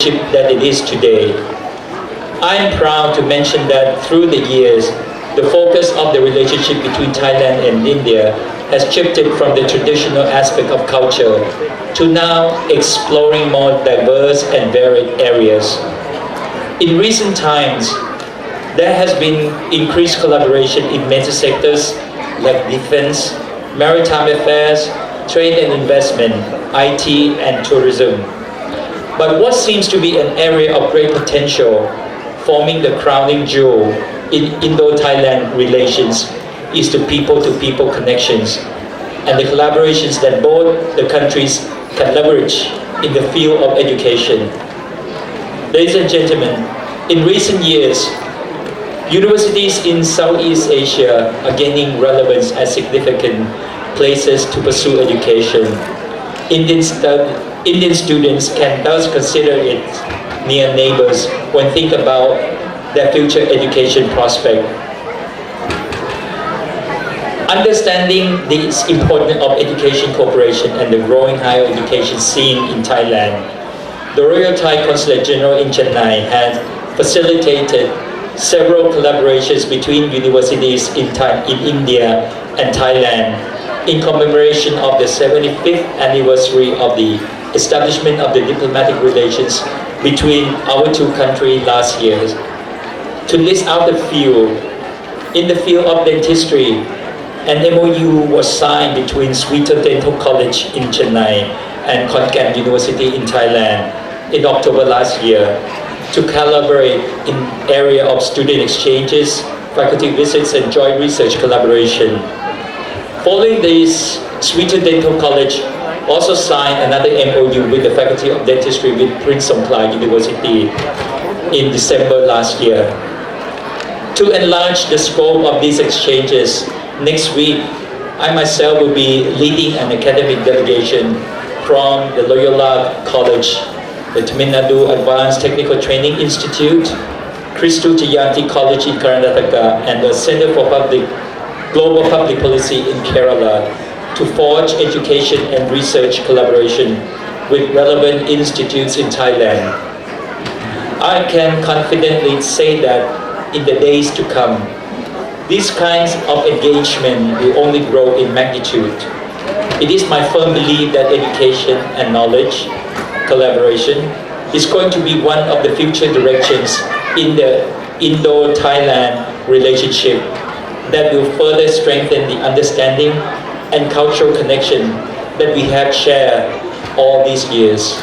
that it is today. I am proud to mention that through the years, the focus of the relationship between Thailand and India has shifted from the traditional aspect of culture to now exploring more diverse and varied areas. In recent times, there has been increased collaboration in major sectors like defense, maritime affairs, trade and investment, IT, and tourism. But what seems to be an area of great potential, forming the crowning jewel in Indo-Thailand relations, is the people-to-people connections and the collaborations that both the countries can leverage in the field of education. Ladies and gentlemen, in recent years, universities in Southeast Asia are gaining relevance as significant places to pursue education. Indian students can thus consider it near neighbors when think about their future education prospect. Understanding the importance of education cooperation and the growing higher education scene in Thailand, the Royal Thai Consulate General in Chennai has facilitated several collaborations between universities in India and Thailand in commemoration of the 75th anniversary of the establishment of the diplomatic relations between our two countries last year. To list out a few, in the field of dentistry, an MOU was signed between Sweeter Dental College in Chennai and Khon University in Thailand in October last year to collaborate in area of student exchanges, faculty visits, and joint research collaboration. Following this, Sweeter Dental College also signed another MOU with the Faculty of Dentistry with Prince Songkhla University in December last year. To enlarge the scope of these exchanges, next week, I myself will be leading an academic delegation from the Loyola College, the Tamil Nadu Advanced Technical Training Institute, Christu Jayanti College in Karnataka, and the Center for Global Public Policy in Kerala to forge education and research collaboration with relevant institutes in Thailand. I can confidently say that in the days to come, these kinds of engagement will only grow in magnitude. It is my firm belief that education and knowledge collaboration is going to be one of the future directions in the Indo-Thailand relationship that will further strengthen the understanding and cultural connection that we have shared all these years.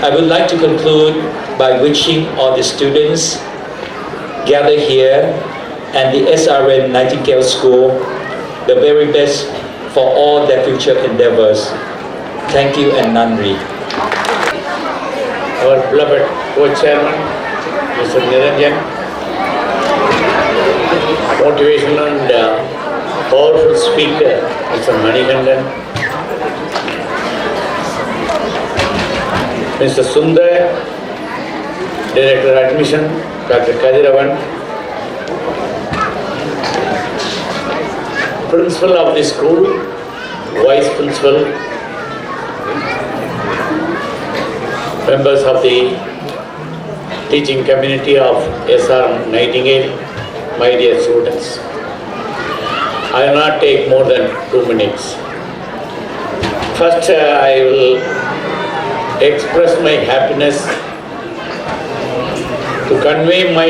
I would like to conclude by wishing all the students gathered here and the SRM Nightingale School the very best for all their future endeavors. Thank you and Nandri. Our beloved co-chairman, Mr. Niranjan, motivational and powerful speaker, Mr. Manikandan, Mr. Sundar, Director Admission, Dr. Kadiravan, Principal of the school, Vice Principal, members of the teaching community of SRM Nightingale, my dear students. I will not take more than 2 minutes. First, I will express my happiness to convey my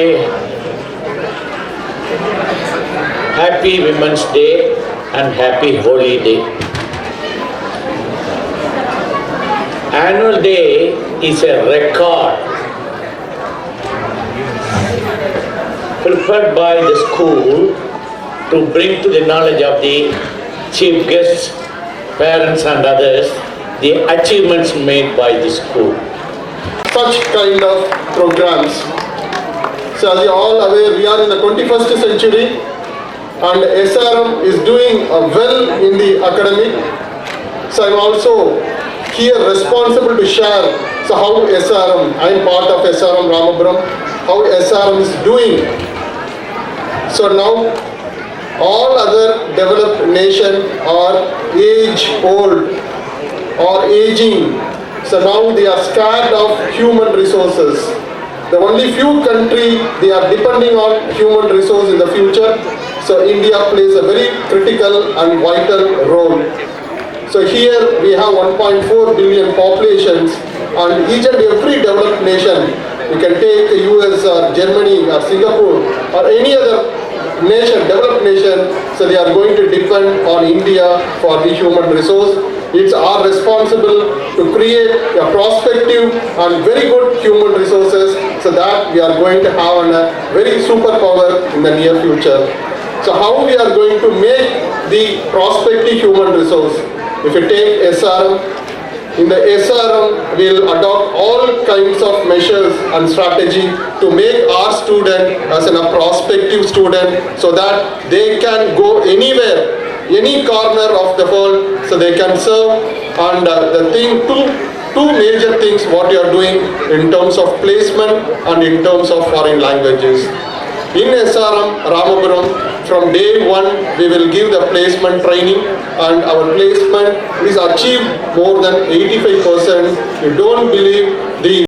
Happy Women's Day and Happy Holy Day. Annual Day is a record prepared by the school to bring to the knowledge of the chief guests, parents and others the achievements made by the school. Such kind of programs. So as you are all aware, we are in the 21st century and SRM is doing well in the academic. So I am also here responsible to share how SRM, I am part of SRM Ramapuram, how SRM is doing. So now all other developed nations are age old or aging. So now they are scared of human resources. The only few countries they are depending on human resource in the future. So India plays a very critical and vital role. So here we have 1.4 billion populations, and each and every developed nation, you can take the US or Germany or Singapore or any other nation, developed nation, so they are going to depend on India for the human resource. It's our responsible to create a prospective and very good human resources so that we are going to have a very superpower in the near future. So how we are going to make the prospective human resource? If you take SRM, in the SRM we will adopt all kinds of measures and strategy to make our student as a prospective student so that they can go anywhere, any corner of the world, so they can serve. And two major things what you are doing in terms of placement and in terms of foreign languages. In SRM Ramapuram, from day one, we will give the placement training, and our placement is achieved more than 85%. You don't believe the